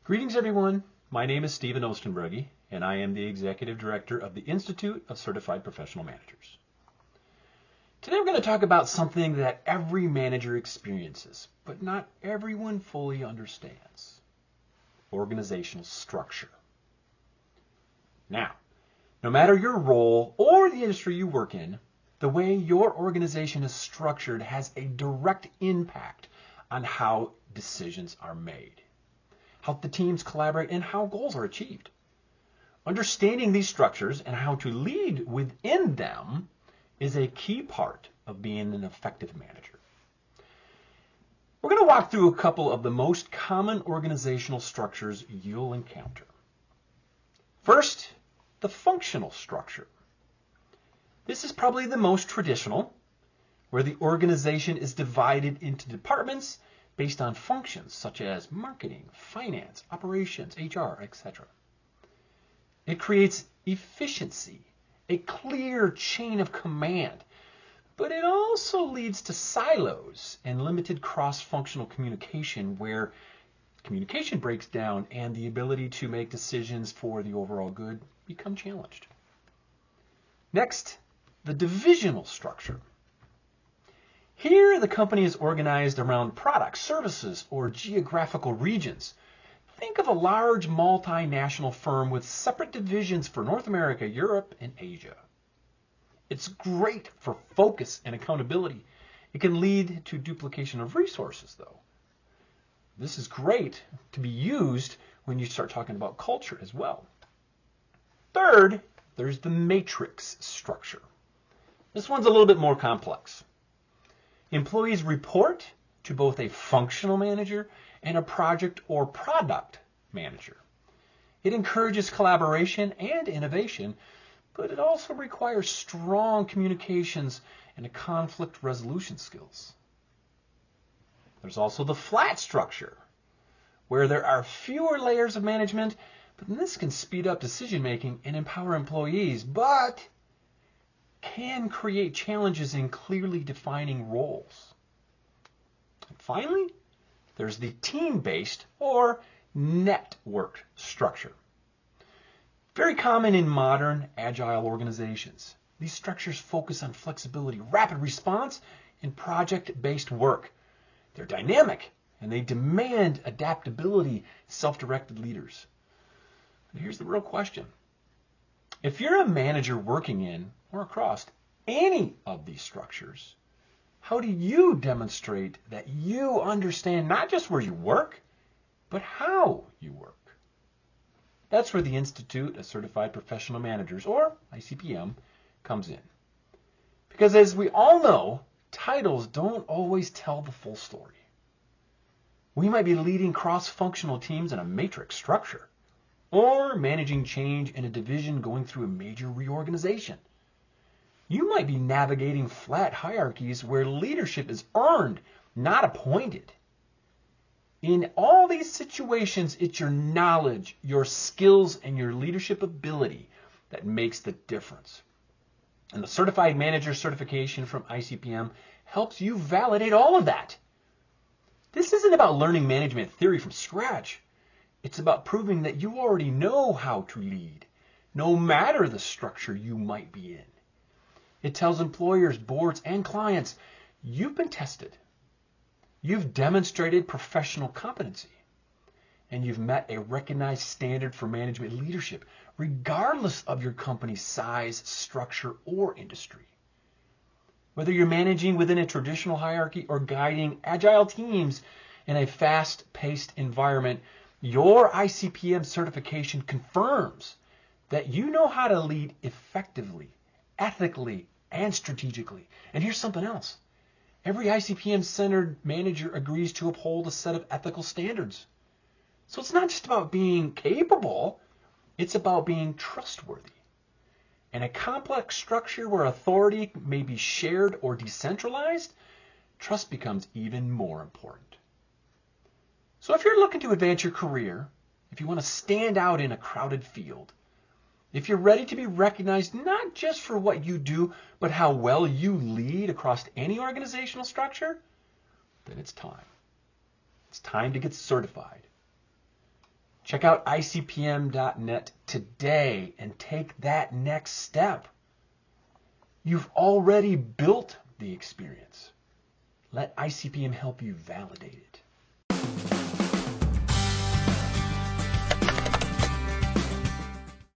Greetings, everyone. My name is Stephen Ostenberge, and I am the Executive Director of the Institute of Certified Professional Managers. Today we're going to talk about something that every manager experiences, but not everyone fully understands: organizational structure. Now, no matter your role or the industry you work in, the way your organization is structured has a direct impact on how decisions are made, how the teams collaborate, and how goals are achieved. Understanding these structures and how to lead within them is a key part of being an effective manager. We're going to walk through a couple of the most common organizational structures you'll encounter. First, the functional structure. This is probably the most traditional, where the organization is divided into departments based on functions such as marketing, finance, operations, HR, etc. It creates efficiency, a clear chain of command, but it also leads to silos and limited cross-functional communication where communication breaks down and the ability to make decisions for the overall good become challenged. Next, the divisional structure. Here, the company is organized around products, services, or geographical regions. Think of a large multinational firm with separate divisions for North America, Europe, and Asia. It's great for focus and accountability. It can lead to duplication of resources, though. This is great to be used when you start talking about culture as well. Third, there's the matrix structure. This one's a little bit more complex. Employees report to both a functional manager and a project or product manager. It encourages collaboration and innovation, but it also requires strong communications and conflict resolution skills. There's also the flat structure, where there are fewer layers of management, but this can speed up decision-making and empower employees, but can create challenges in clearly defining roles. And finally, there's the team-based or network structure. Very common in modern agile organizations. These structures focus on flexibility, rapid response, and project-based work. They're dynamic and they demand adaptability, self-directed leaders. And here's the real question. If you're a manager working in or across any of these structures, how do you demonstrate that you understand not just where you work, but how you work? That's where the Institute of Certified Professional Managers, or ICPM, comes in. Because as we all know, titles don't always tell the full story. We might be leading cross-functional teams in a matrix structure, or managing change in a division going through a major reorganization. You might be navigating flat hierarchies where leadership is earned, not appointed. In all these situations, it's your knowledge, your skills, and your leadership ability that makes the difference. And the Certified Manager certification from ICPM helps you validate all of that. This isn't about learning management theory from scratch. It's about proving that you already know how to lead, no matter the structure you might be in. It tells employers, boards, and clients, you've been tested. You've demonstrated professional competency. And you've met a recognized standard for management leadership, regardless of your company's size, structure, or industry. Whether you're managing within a traditional hierarchy or guiding agile teams in a fast-paced environment, your ICPM certification confirms that you know how to lead effectively, ethically, and strategically. And here's something else. Every ICPM-centered manager agrees to uphold a set of ethical standards. So it's not just about being capable, it's about being trustworthy. In a complex structure where authority may be shared or decentralized, trust becomes even more important. So if you're looking to advance your career, if you want to stand out in a crowded field, if you're ready to be recognized not just for what you do, but how well you lead across any organizational structure, then it's time. It's time to get certified. Check out ICPM.net today and take that next step. You've already built the experience. Let ICPM help you validate it.